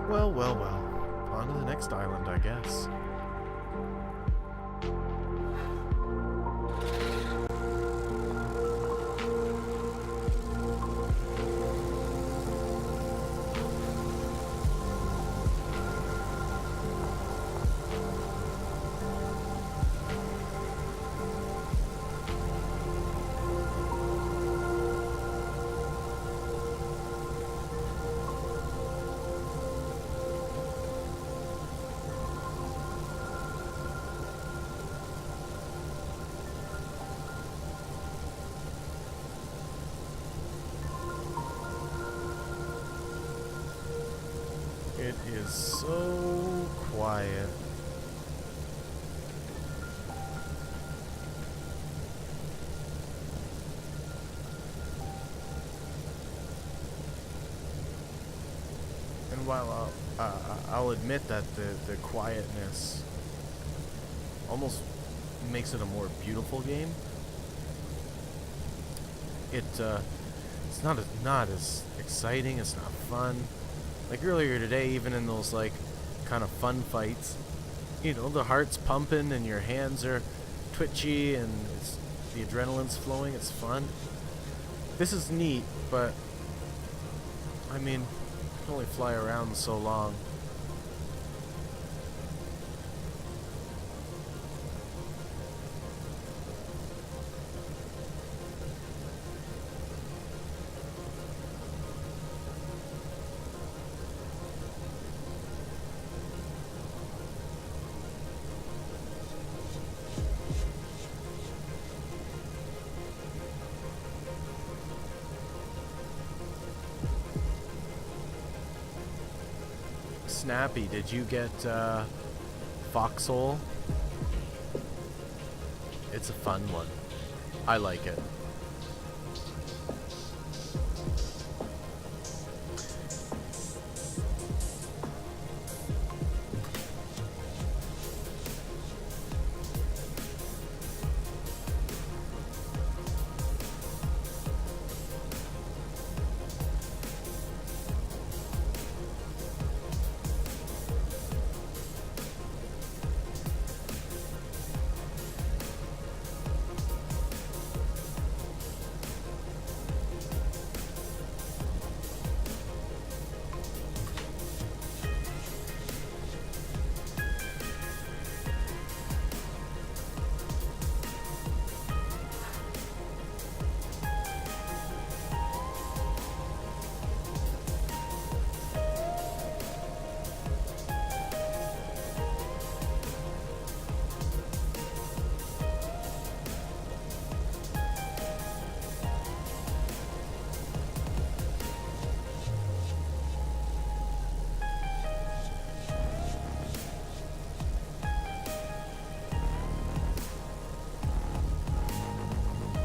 Well, well, well. On to the next island, I guess. It is so quiet. And while I'll admit that the quietness almost makes it a more beautiful game, it's not as exciting. It's not fun. Like earlier today, even in those like kind of fun fights, you know, the heart's pumping and your hands are twitchy and the adrenaline's flowing. It's fun. This is neat, but I mean, you can only fly around so long. Snappy, did you get Foxhole? It's a fun one. I like it.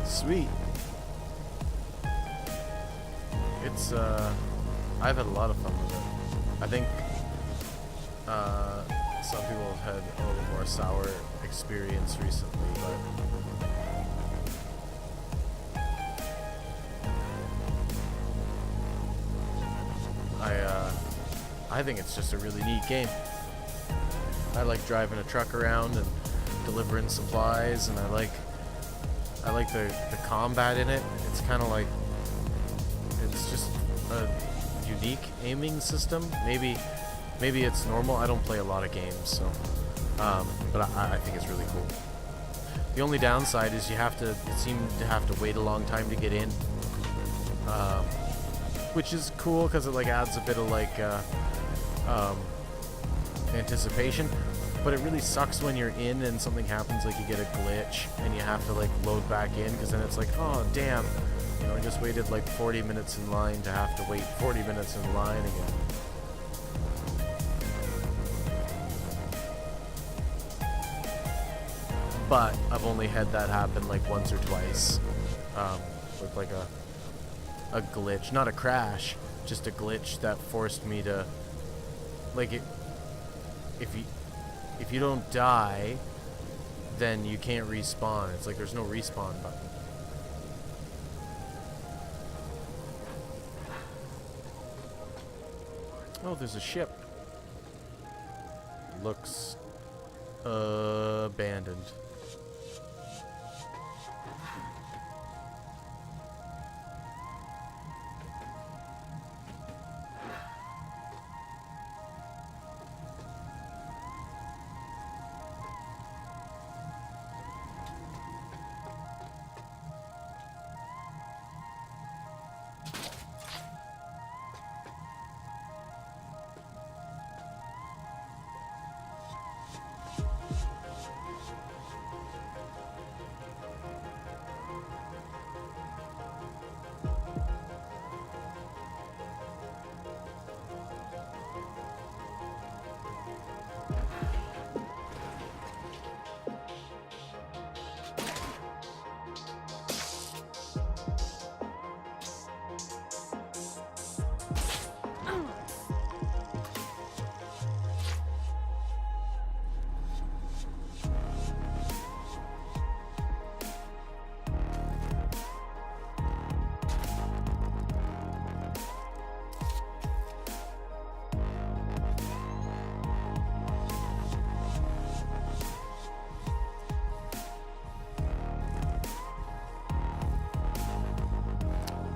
Sweet. It's I've had a lot of fun with it. I think some people have had a little more sour experience recently, but I think it's just a really neat game. I like driving a truck around and delivering supplies, and I like the combat in it. It's kind of like, it's just a unique aiming system. Maybe it's normal. I don't play a lot of games, so but I think it's really cool. The only downside is you seem to have to wait a long time to get in, which is cool because it like adds a bit of like anticipation. But it really sucks when you're in and something happens, like you get a glitch and you have to like load back in, because then it's like, oh damn, you know, I just waited like 40 minutes in line to have to wait 40 minutes in line again. But I've only had that happen like once or twice, with like a glitch, not a crash, just a glitch that forced me to, like, if you don't die, then you can't respawn. It's like there's no respawn button. Oh, there's a ship. looks abandoned.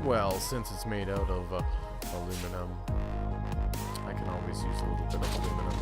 Well, since it's made out of aluminum, I can always use a little bit of aluminum.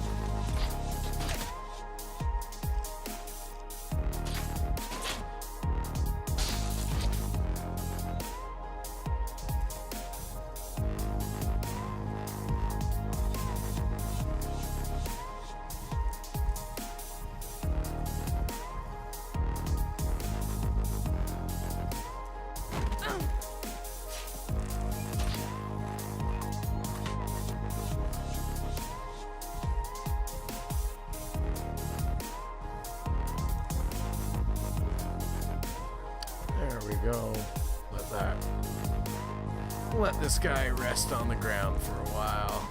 There we go. Let this guy rest on the ground for a while.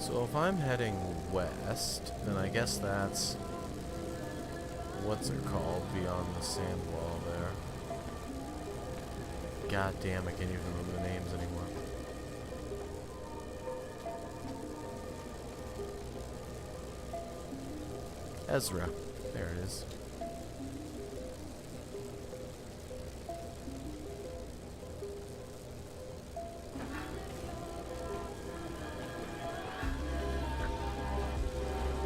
So if I'm heading west, then I guess that's, what's it called, beyond the sand wall there. God damn, I can't even remember the names anymore. Ezra. There it is.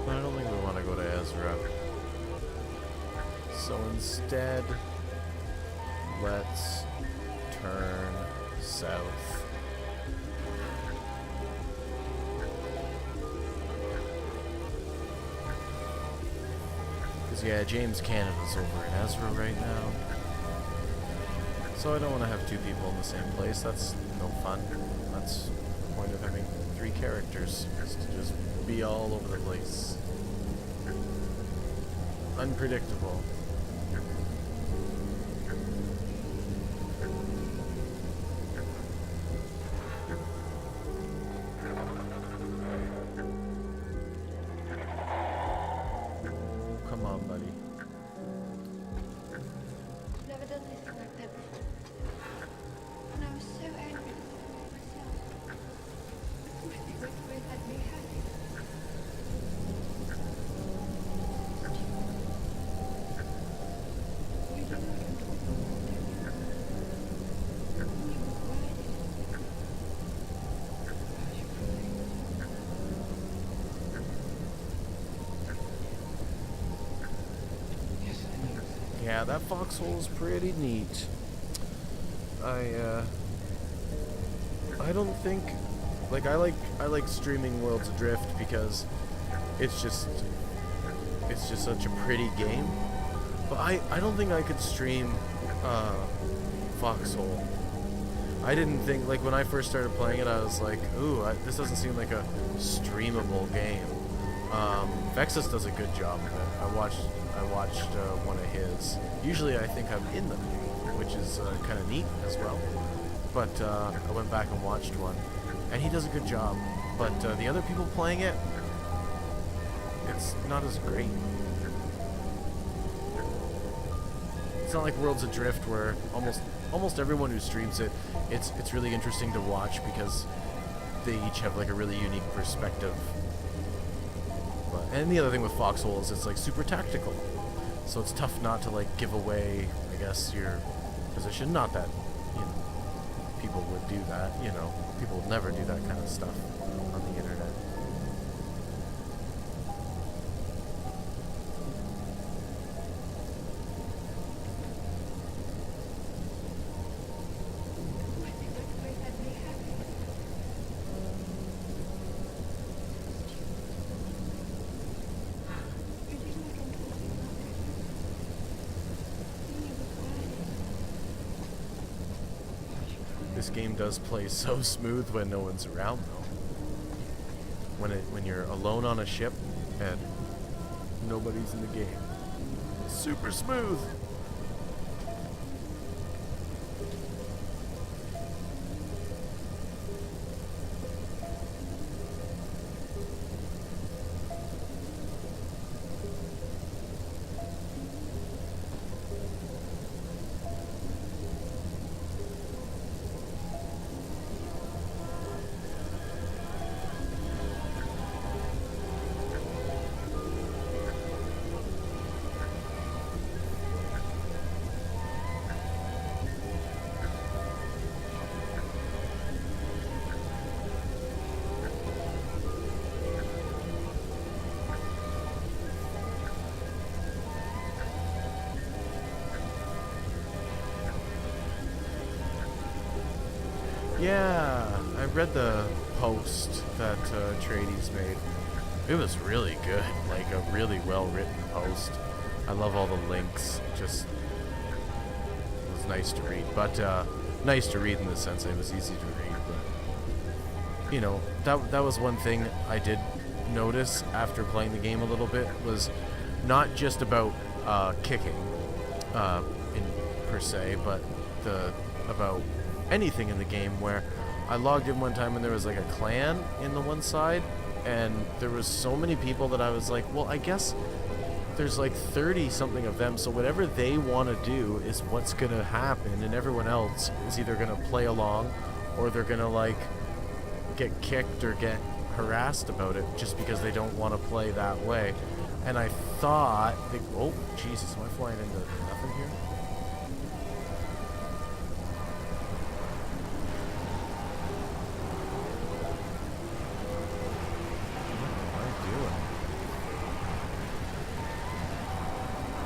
But I don't think we want to go to Ezra. So instead, let's turn south. Because, yeah, James Canada's over in Ezra right now. So I don't want to have two people in the same place. That's no fun. That's the point of having 3 characters, is to just be all over the place. Unpredictable. Oh, come on, buddy. I've never done anything like that before. And I was so angry with myself. I wish they would have let me happy. You don't know what I'm talking about, do you? You were quiet. How's your feelings? Yes, I know. Yeah, that foxhole is pretty neat. I don't think, like, I like streaming Worlds Adrift because it's just such a pretty game. But I don't think I could stream Foxhole. I didn't think, like, when I first started playing it, I was like, ooh, this doesn't seem like a streamable game. Vexus does a good job of it. I watched one of his. Usually I think I'm in them, which is kind of neat as well. But I went back and watched one, and he does a good job. But the other people playing it, it's not as great. It's not like Worlds Adrift where almost everyone who streams it, it's really interesting to watch because they each have like a really unique perspective. And the other thing with Foxhole is it's like super tactical, so it's tough not to like give away, I guess, your position. Not that, you know, people would do that, you know, people would never do that kind of stuff on the internet. This game does play so smooth when no one's around, though. When you're alone on a ship and nobody's in the game, it's super smooth. Yeah, I read the post that Trades made. It was really good, like a really well-written post. I love all the links. Just it was nice to read, but nice to read in the sense it was easy to read. But you know, that was one thing I did notice after playing the game a little bit, was not just about kicking in per se, but about anything in the game, where I logged in one time and there was like a clan in the one side, and there was so many people that I was like, well, I guess there's like 30 something of them, so whatever they want to do is what's gonna happen, and everyone else is either gonna play along or they're gonna like get kicked or get harassed about it just because they don't want to play that way. And I thought, oh Jesus, am I flying into nothing here?